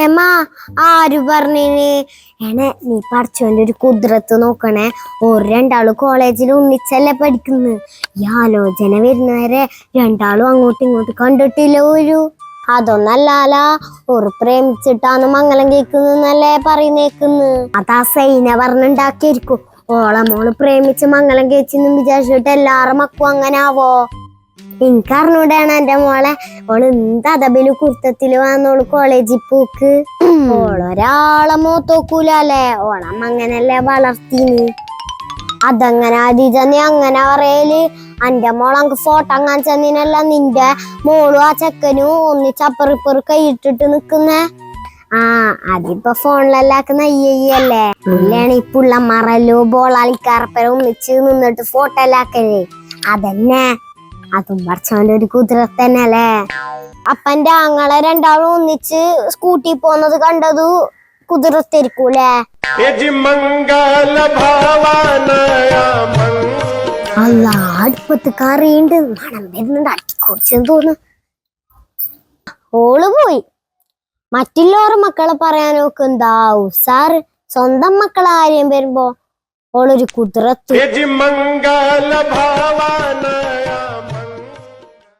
പ്രേമ ആര് പറഞ്ഞിന് എണേ നീ പഠിച്ചോന്റെ ഒരു കുതിരത്ത് നോക്കണേ. ഒരു രണ്ടാളും കോളേജിൽ ഒന്നിച്ചല്ലേ പഠിക്കുന്നു. ഈ ആലോചന വരുന്നവരെ രണ്ടാളും അങ്ങോട്ടും ഇങ്ങോട്ടും കണ്ടിട്ടില്ല ഒരു. അതൊന്നല്ലാല ഒരു പ്രേമിച്ചിട്ടാണ് മംഗലം കേക്കുന്നല്ലേ പറയുന്നേക്കുന്നു. അതാ സൈന പറഞ്ഞുണ്ടാക്കിയിരിക്കും. ഓളെ മോള് പ്രേമിച്ച് മംഗലം കേച്ചെന്നും വിചാരിച്ചിട്ട് എല്ലാരും മക്കും അങ്ങനെ ആവോ? എനിക്കറിഞ്ഞൂടാണ് എന്റെ മോളെ. ഓള് എന്ത് അതബില് കുർത്തത്തില് വന്നോള് കോളേജിൽ പോക്ക്. ഓളൊരാളെ മോത്തോക്കൂലേ. ഓളമ്മ അങ്ങനല്ലേ വളർത്തീന്. അതങ്ങനെ ആദിജ നീ അങ്ങനെ പറയല്? എന്റെ മോളങ്ങ് ഫോട്ടോ അങ്ങനെ ചെന്നീനല്ല നിന്റെ മോളും ആ ചെക്കനും ഒന്നിച്ചപ്പറിപ്പറ് കൈയിട്ടിട്ട് നിക്കുന്നേ. അതിപ്പോ ഫോണിലെല്ലാക്കുന്ന അയ്യല്ലേ. ഇല്ലാണ് ഈ പുള്ളമാറല്ലോ ബോളാളിക്കാരപ്പര ഒന്നിച്ച് നിന്നിട്ട് ഫോട്ടോ എല്ലാക്കല്ലേ. അതന്നെ അതും പഠിച്ചവന്റെ ഒരു കുതിരത്ത് തന്നെ അല്ലേ. അപ്പന്റെ ആങ്ങളെ രണ്ടാളും ഒന്നിച്ച് സ്കൂട്ടി പോന്നത് കണ്ടതു കുതിരത്തിരിക്കൂലേ. അല്ല അടുപ്പത്ത് കറിയുണ്ട് മണം വരുന്നുണ്ട്. അടിക്കുറിച്ചെന്ന് തോന്നുന്നു. ഓള് പോയി. മറ്റുള്ളവരുടെ മക്കളെ പറയാൻ നോക്കെന്താ ഉസാറ്. സ്വന്തം മക്കളെ കാര്യം വരുമ്പോ ഓളൊരു കുതിരത്ത്.